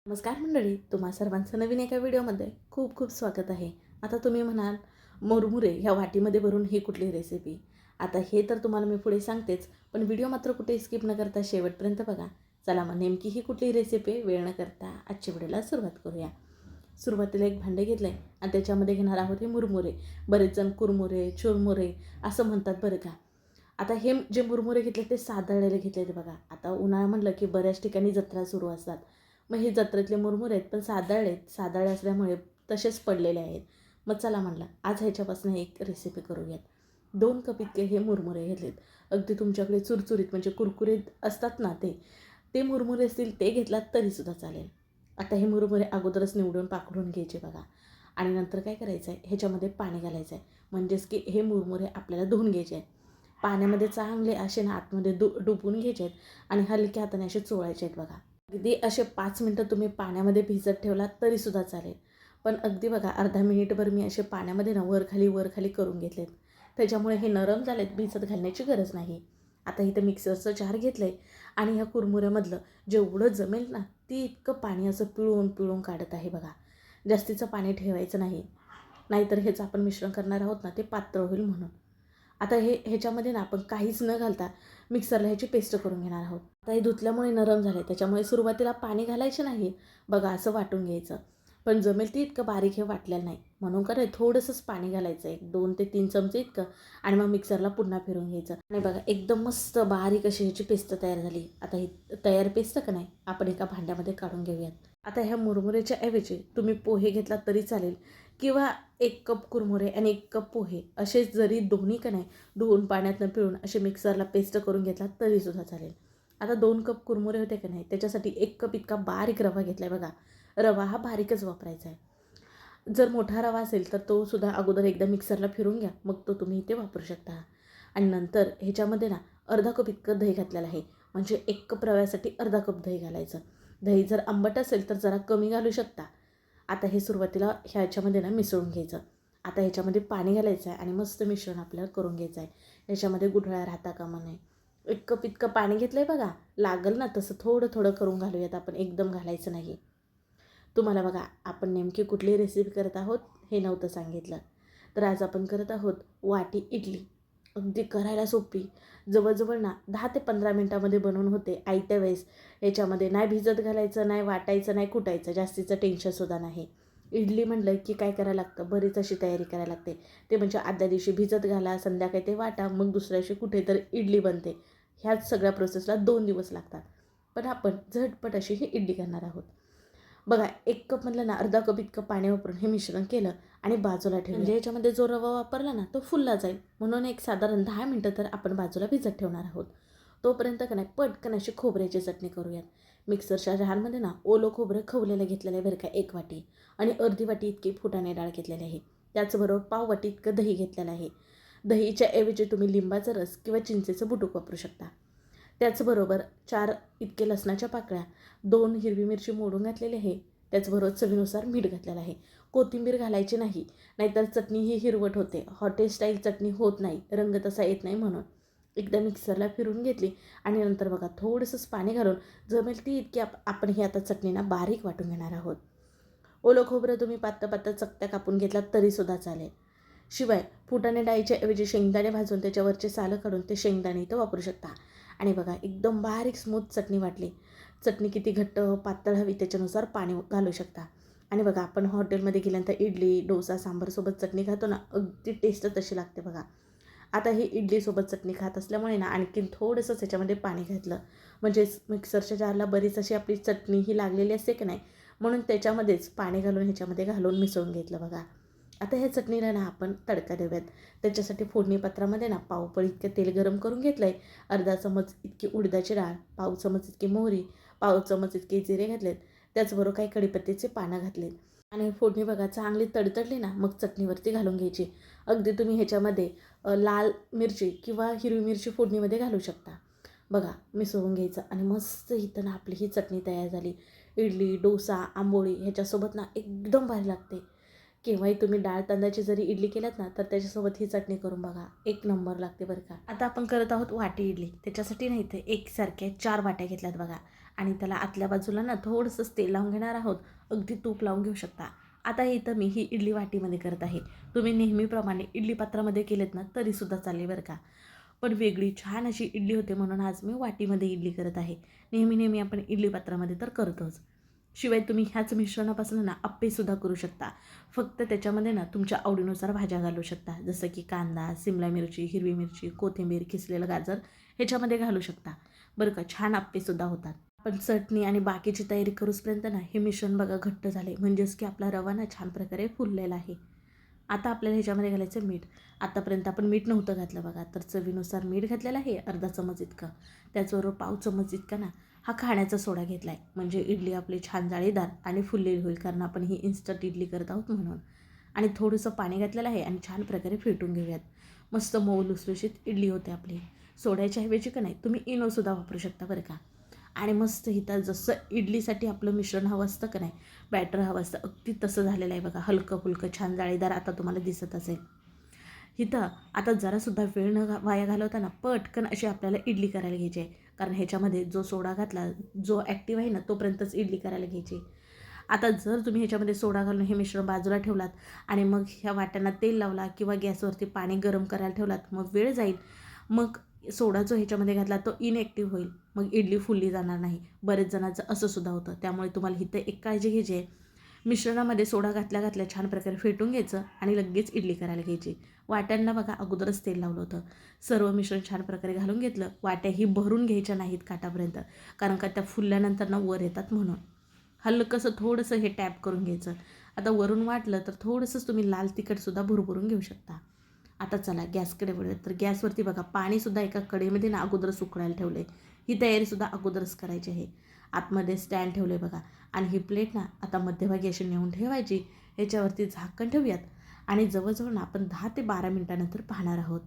नमस्कार मंडळी, तुम्हा सर्वांचं नवीन एका व्हिडिओमध्ये खूप खूप स्वागत आहे. आता तुम्ही म्हणाल मुरमुरे ह्या वाटीमध्ये भरून ही कुठली रेसिपी. आता हे तर तुम्हाला मी पुढे सांगतेच, पण व्हिडिओ मात्र कुठे स्किप न करता शेवटपर्यंत बघा. चला मग नेमकी ही कुठली रेसिपी वेळ न करता आजच्या व्हिडिओला सुरुवात करूया. सुरुवातीला एक भांडे घेतलं आहे आणि त्याच्यामध्ये घेणार आहोत हे मुरमुरे. बरेच जण कुरमुरे चुरमुरे असं म्हणतात बरं का. आता हे जे मुरमुरे घेतले ते सादळलेले घेतले ते बघा. आता उन्हाळा म्हटलं की बऱ्याच ठिकाणी जत्रा सुरू असतात. मग हे जत्रेतले मुरमुरे आहेत, पण सादळले असल्यामुळे तसेच पडलेले आहेत. मग चला म्हटलं आज ह्याच्यापासून एक रेसिपी करूयात. 2 कप इतके हे मुरमुरे घेतलेत. अगदी तुमच्याकडे चुरचुरीत म्हणजे कुरकुरीत असतात ना ते मुरमुरे असतील ते घेतलात तरीसुद्धा चालेल. आता हे मुरमुरे अगोदरच निवडून पाकडून घ्यायचे बघा. आणि नंतर काय करायचं आहे, ह्याच्यामध्ये पाणी घालायचं आहे. म्हणजेच की हे मुरमुरे आपल्याला धुवून घ्यायचे आहेत. पाण्यामध्ये चांगले असे ना आतमध्ये डुबून घ्यायचे आहेत आणि हलक्या हाताने असे चोळायचे आहेत बघा. अगदी असे 5 मिनटं तुम्ही पाण्यामध्ये भिजत ठेवलात तरीसुद्धा चालेल. पण अगदी बघा अर्धा मिनिटभर मी असे पाण्यामध्ये ना वर खाली करून घेतलेत. त्याच्यामुळे हे नरम झालेत, भिजत घालण्याची गरज नाही. आता इथं मिक्सरचं जार घेतलं आहे आणि ह्या कुरमुऱ्यामधलं जेवढं जमेल ना ती इतकं पाणी असं पिळून काढत आहे बघा. जास्तीचं पाणी ठेवायचं नाही, नाहीतर ह्याचं आपण मिश्रण करणार आहोत ना ते पातळ होईल म्हणून. आता ह्याच्यामध्ये ना आपण काहीच न घालता मिक्सरला ह्याची पेस्ट करून घेणार आहोत. आता हे धुतल्यामुळे नरम झाले, त्याच्यामुळे सुरुवातीला पाणी घालायचे नाही बघा. असं वाटून घ्यायचं. पण जमेल ती इतकं बारीक हे वाटलेलं नाही म्हणून काय थोडंसंच पाणी घालायचं, 2 ते 3 चमचे इतकं. आणि मग मिक्सरला पुन्हा फिरून घ्यायचं. आणि बघा एकदम मस्त बारीक अशी ह्याची पेस्ट तयार झाली. आता ही तयार पेस्ट का नाही आपण एका भांड्यामध्ये काढून घेऊयात. आता ह्या मुरमुरेच्या ऐवजी तुम्ही पोहे घेतलात तरी चालेल, किंवा 1 कप कुरमुरे आणि 1 कप पोहे असे जरी दोन्ही का नाही धुवून पाण्यातनं पिळून असे मिक्सरला पेस्ट करून घेतलात तरीसुद्धा चालेल. आता 2 कप कुरमुरे होते का नाही त्याच्यासाठी 1 कप इतका बारीक रवा घेतला आहे बघा. रवा हा बारीकच वापरायचा आहे. जर मोठा रवा असेल तर तो सुद्धा अगोदर एकदा मिक्सरला फिरून घ्या, मग तो तुम्ही इथे वापरू शकता. आणि नंतर ह्याच्यामध्ये ना अर्धा कप इतकं दही घातलेलं आहे. म्हणजे 1 कप रव्यासाठी अर्धा कप दही घालायचं. दही जर आंबट असेल तर जरा कमी घालू शकता. आता हे सुरुवातीला ह्याच्यामध्ये ना मिसळून घ्यायचं. आता ह्याच्यामध्ये पाणी घालायचं आहे आणि मस्त मिश्रण आपल्याला करून घ्यायचं आहे. ह्याच्यामध्ये गुठळ्या राहता कामा नये. 1 कप इतकं पाणी घेतलं आहे बघा. लागल ना तसं थोडं थोडं करून घालूयात आपण, एकदम घालायचं नाही. तुम्हाला बघा आपण नेमकी कुठली रेसिपी करत आहोत हे नव्हतं सांगितलं. तर आज आपण करत आहोत वाटी इडली. अगदी करायला सोपी, जवळजवळ ना 10 ते 15 मिनटामध्ये बनवून होते आयत्या वेळेस. याच्यामध्ये नाही भिजत घालायचं, नाही वाटायचं, नाही कुटायचं, जास्तीचं टेन्शनसुद्धा नाही. इडली म्हटलं की काय करायला लागतं, बरीच अशी तयारी करायला लागते. ते म्हणजे आदल्या दिवशी भिजत घाला, संध्याकाळी ते वाटा, मग दुसऱ्या दिवशी कुठे तर इडली बनते. ह्याच सगळ्या प्रोसेसला 2 दिवस लागतात. पण आपण झटपट अशी ही इडली करणार आहोत. बघा 1 कप म्हटलं ना अर्धा कप इतकं पाणी वापरून हे मिश्रण केलं आणि बाजूला ठेवलं. म्हणजे ह्याच्यामध्ये जो रवा वापरला ना तो फुलला जाईल म्हणून एक साधारण 10 मिनटं तर आपण बाजूला भिजत ठेवणार आहोत. तोपर्यंत का नाही पटकन अशी खोबऱ्याची चटणी करूयात. मिक्सरच्या जारमध्ये ना ओलं खोबरं खवलेलं घेतलेलं आहे बरं का 1 वाटी, आणि अर्धी वाटी इतकी फुटाणे डाळ घेतलेली आहे. त्याचबरोबर पाव वाटी इतकं दही घेतलेलं आहे. दहीच्या ऐवजी तुम्ही लिंबाचा रस किंवा चिंचेचं बुडूक वापरू शकता. त्याचबरोबर 4 इतके लसणाच्या पाकळ्या, 2 हिरवी मिरची मोडून घातलेली आहे. त्याचबरोबर चवीनुसार मीठ घातलेलं आहे. कोथिंबीर घालायची नाही, नाहीतर चटणी ही हिरवट होते. हॉटेल स्टाईल चटणी होत नाही, रंग तसा येत नाही म्हणून. एकदा मिक्सरला फिरून घेतली आणि नंतर बघा थोडंसंच पाणी घालून जमेल ती इतकी आपण ही आता चटणीना बारीक वाटून घेणार आहोत. ओलं खोबरं तुम्ही पातळ चकत्या कापून घेतलात तरीसुद्धा चालेल. शिवाय फुटाणे डाळीच्या ऐवजी शेंगदाणे भाजून त्याच्यावरचे सालं काढून ते शेंगदाणे इथं वापरू शकता. आणि बघा एकदम बारीक स्मूथ चटणी वाटली. चटणी किती घट्ट पातळ हवी त्याच्यानुसार पाणी घालू शकता. आणि बघा आपण हॉटेलमध्ये गेल्यानंतर इडली डोसा सांबारसोबत चटणी खातो ना, अगदी टेस्ट तशी लागते बघा. आता ही इडलीसोबत चटणी खात असल्यामुळे ना आणखीन थोडंसंच ह्याच्यामध्ये पाणी घातलं, म्हणजेच मिक्सरच्या जारला बरीच अशी आपली चटणी ही लागलेली असते की नाही, म्हणून त्याच्यामध्येच पाणी घालून ह्याच्यामध्ये घालून मिसळून घेतलं बघा. आता ह्या चटणीला ना आपण तडका देऊयात. त्याच्यासाठी फोडणी पात्रामध्ये ना पावपळ इतकं तेल गरम करून घेतलं आहे. अर्धा चमच इतकी उडदाची डाळ, पाव चमच इतकी मोहरी, पाव चमच इतके जिरे घातलेत. त्याचबरोबर काही कढीपत्त्याचे पानं घातलेत. आणि फोडणी बघा चांगली तडतडली ना मग चटणीवरती घालून घ्यायची. अगदी तुम्ही ह्याच्यामध्ये लाल मिरची किंवा हिरवी मिरची फोडणीमध्ये घालू शकता. बघा मिसळून घ्यायचं आणि मस्त इथं ना आपली ही चटणी तयार झाली. इडली डोसा आंबोळी ह्याच्यासोबत ना एकदम भारी लागते. केव्हाही तुम्ही डाळ तांदळाची जरी इडली केल्यात ना तर त्याच्यासोबत ही चटणी करून बघा, 1 नंबर लागते बरं का. आता आपण करत आहोत वाटी इडली. त्याच्यासाठी नाही तर एकसारख्या 4 वाट्या घेतल्यात बघा. आणि त्याला आतल्या बाजूला ना थोडंसं तेल लावून घेणार आहोत. अगदी तूप लावून घेऊ शकता. आता इथं मी ही इडली वाटीमध्ये करत आहे. तुम्ही नेहमीप्रमाणे इडली पात्रामध्ये केलेत ना तरीसुद्धा चालेल बरं का. पण वेगळी छान अशी इडली होते म्हणून आज मी वाटीमध्ये इडली करत आहे. नेहमी आपण इडली पात्रामध्ये तर करतोच. शिवाय तुम्ही ह्याच मिश्रणापासून ना आप्पेसुद्धा करू शकता. फक्त त्याच्यामध्ये ना तुमच्या आवडीनुसार भाज्या घालू शकता. जसं की कांदा, सिमला मिरची, हिरवी मिरची, कोथिंबीर, किसलेलं गाजर ह्याच्यामध्ये घालू शकता. बरं का, छान आप्पेसुद्धा होतात. पण चटणी आणि बाकीची तयारी करूसपर्यंत ना हे मिश्रण बघा घट्ट झाले. म्हणजेच की आपला रवा ना छान प्रकारे फुललेला आहे. आता आपल्याला ह्याच्यामध्ये घालायचं मीठ. आतापर्यंत आपण मीठ नव्हतं घातलं बघा. तर चवीनुसार मीठ घातलेलं आहे अर्धा चमच इतकं. त्याचबरोबर पाव चमच इतका ना हा खाण्याचा सोडा घेतला आहे. म्हणजे इडली आपली छान जाळीदार आणि फुललेली होईल, कारण आपण ही इन्स्टंट इडली करत आहोत म्हणून. आणि थोडंसं पाणी घातलेलं आहे आणि छान प्रकारे फेटून घेऊयात. मस्त मऊ लुसलुशीत इडली होते आपली. सोड्याच्या ऐवजी का नाही तुम्ही इनोसुद्धा वापरू शकता बरं का. आणि मस्त इथं जसं इडलीसाठी आपलं मिश्रण हवं असतं का नाही, बॅटर हवं असतं, अगदी तसं झालेलं आहे बघा. हलकं फुलकं छान जाळीदार आता तुम्हाला दिसत असेल. इथं आता जरासुद्धा वेळ न वाया घालवता ना पटकन अशी आपल्याला इडली करायला घ्यायची आहे. कारण ह्याच्यामध्ये जो सोडा घातला, जो ॲक्टिव्ह आहे ना तोपर्यंतच इडली करायला घ्यायची. आता जर तुम्ही ह्याच्यामध्ये सोडा घालून हे मिश्रण बाजूला ठेवलात आणि मग ह्या वाट्यांना तेल लावला किंवा गॅसवरती पाणी गरम करायला ठेवलात, मग वेळ जाईल. मग सोडा जो ह्याच्यामध्ये घातला तो इनॲक्टिव्ह होईल. मग इडली फुलली जाणार नाही. बरेच जणांचं असं सुद्धा होतं. त्यामुळे तुम्हाला इथं एक काळजी घ्यायची आहे. मिश्रणामध्ये सोडा घातल्या छान प्रकारे फेटून घ्यायचं आणि लगेच इडली करायला घ्यायची. वाट्यांना बघा अगोदरच तेल लावलं होतं. सर्व मिश्रण छान प्रकारे घालून घेतलं. वाट्याही भरून घ्यायच्या नाहीत काठापर्यंत, कारण का त्या फुलल्यानंतर ना वर येतात म्हणून. हलकंसं थोडंसं हे टॅप करून घ्यायचं. आता वरून वाटलं तर थोडंसंच तुम्ही लाल तिखटसुद्धा भुरभरून घेऊ शकता. आता चला गॅसकडे वळूया. तर गॅसवरती बघा पाणीसुद्धा एका कढईमध्ये ना अगोदरच उकळायला ठेवलं आहे. ही तयारीसुद्धा अगोदरच करायची आहे. आतमध्ये स्टँड ठेवलं आहे बघा. आणि ही प्लेट ना आता मध्यभागी अशी नेऊन ठेवायची. याच्यावरती झाकण ठेवूयात आणि जवळजवळ ना आपण 10 ते 12 मिनटानंतर पाहणार आहोत.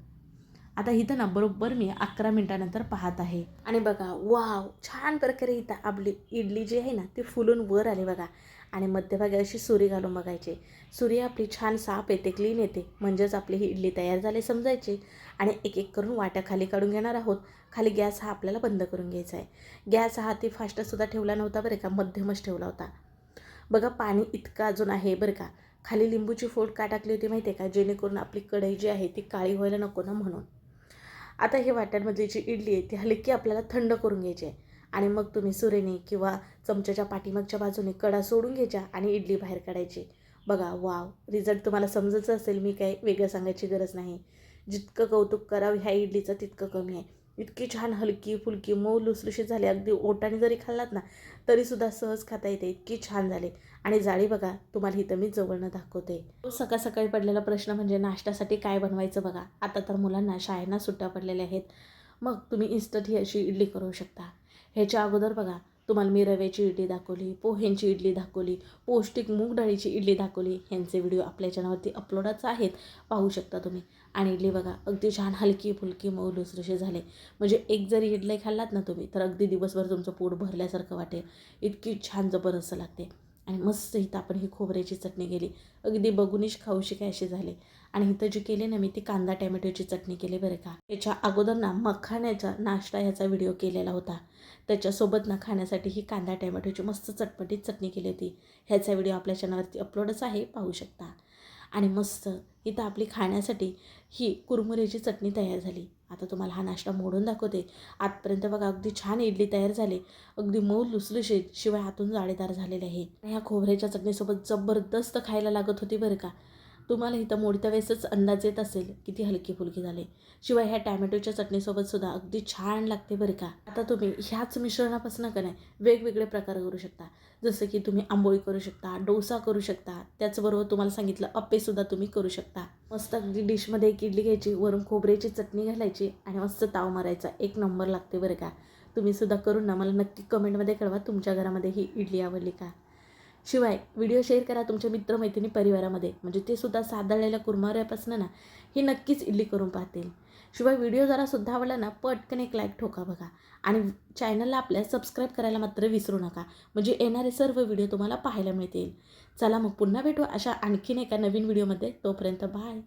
आता इथं ना बरोबर मी 11 मिनटानंतर पाहत आहे. आणि बघा वाव, छान प्रकारे इथं आपली इडली जी आहे ना ती फुलून वर आली बघा. आणि मध्यभागी अशी सुरी घालून बघायची. सुरी आपली छान साफ येते, क्लीन येते. म्हणजेच आपली ही इडली तयार झाली समजायची. आणि एक एक करून वाट्या खाली काढून घेणार आहोत. खाली गॅस हा आपल्याला बंद करून घ्यायचा आहे. गॅस हा ती फास्टसुद्धा ठेवला नव्हता बरं का, मध्यमच ठेवला होता. बघा पाणी इतकं अजून आहे बरं का. खाली लिंबूची फोड का टाकली होती माहिती आहे का, जेणेकरून आपली कढई जी आहे ती काळी व्हायला नको ना म्हणून. आता हे वाट्यांमधली जी इडली आहे ती हलकी आपल्याला थंड करून घ्यायची आहे. आणि मग तुम्ही सुरेने किंवा चमच्याच्या पाठीमागच्या बाजूने कडा सोडून घ्यायच्या आणि इडली बाहेर काढायची. बघा वाव, रिझल्ट तुम्हाला समजतच असेल. मी काही वेगळं सांगायची गरज नाही. जितकं कौतुक करावं ह्या इडलीचं तितकं कमी आहे. इतकी छान हलकी फुलकी मऊ लुसलुशीत झाली. अगदी ओटाने जरी खाल्लात ना तरीसुद्धा सहज खाता येते. इतकी छान झाले. आणि जाळी बघा तुम्हाला इथं मी जवळनं दाखवते. सकाळ सकाळी पडलेला प्रश्न म्हणजे नाश्त्यासाठी काय बनवायचं बघा. आता तर मुलांना शाळेना सुट्ट्या पडलेल्या आहेत. मग तुम्ही इन्स्टंट ही अशी इडली करू शकता. ह्याच्या अगोदर बघा तुम्हाला मी रव्याची इडली दाखवली, पोह्यांची इडली दाखवली, पौष्टिक मूग डाळीची इडली दाखवली. ह्यांचे व्हिडिओ आपल्या चॅनलवरती अपलोडच आहेत, पाहू शकता तुम्ही. आणि इडली बघा अगदी छान हलकी फुलकी मऊ लुसलुशीत झाले. म्हणजे एक जरी इडली खाल्लात ना तुम्ही तर अगदी दिवसभर तुमचं पोट भरल्यासारखं वाटेल. इतकी छान जबरदस्त लागते. आणि मस्त इथं आपण ही खोबऱ्याची चटणी केली. अगदी बघूनच खाऊशी काय अशी झाले. आणि इथं जी केली ना मी ती कांदा टॅमॅटोची चटणी केली बरं का. याच्या अगोदर ना मखाण्याचा नाश्ता ह्याचा व्हिडिओ केलेला होता. त्याच्यासोबत ना खाण्यासाठी ही कांदा टॅमॅटोची मस्त चटपटीत चटणी केली होती. ह्याचा व्हिडिओ आपल्या चॅनलवरती अपलोडच आहे, पाहू शकता. आणि मस्त इथं आपली खाण्यासाठी ही कुरमुऱ्याची चटणी तयार झाली. आता तुम्हाला हा नाश्ता मोडून दाखवते. आतपर्यंत बघा अगदी छान इडली तयार झाली. अगदी मऊ लुसलुशीत, शिवाय आतून जाळीदार झालेले आहे. ह्या खोबऱ्याच्या चटणीसोबत जबरदस्त खायला लागत होती बरं का. तुम्हाला इथं मोडत्या वेळेसच अंदाज येत असेल किती हलकी फुलकी झाले. शिवाय ह्या टॅमॅटोच्या चटणीसोबत सुद्धा अगदी छान लागते बरं का. आता तुम्ही ह्याच मिश्रणापासून का नाही वेगवेगळे प्रकार करू शकता. जसं की तुम्ही आंबोळी करू शकता, डोसा करू शकता. त्याचबरोबर तुम्हाला सांगितलं अप्पेसुद्धा तुम्ही करू शकता. मस्त अगदी डिशमध्ये एक इडली घ्यायची, वरून खोबऱ्याची चटणी घालायची आणि मस्त ताव मारायचा. एक नंबर लागते बरं का. तुम्ही सुद्धा करून ना मला नक्की कमेंटमध्ये कळवा तुमच्या घरामध्ये ही इडली आवडली का. शिवाय व्हिडिओ शेअर करा तुमच्या मित्रमैत्रिणी परिवारामध्ये, म्हणजे ते सुद्धा सादळलेल्या कुरमुऱ्यापासून ना ही नक्कीच इडली करून पाहतील. शिवाय व्हिडिओ जरासुद्धा आवडला ना पटकन एक लाईक ठोका बघा. आणि चॅनलला आपल्या सबस्क्राईब करायला मात्र विसरू नका, म्हणजे येणारे सर्व व्हिडिओ तुम्हाला पाहायला मिळतील. चला मग पुन्हा भेटू अशा आणखीन एका नवीन व्हिडिओमध्ये. तोपर्यंत बाय.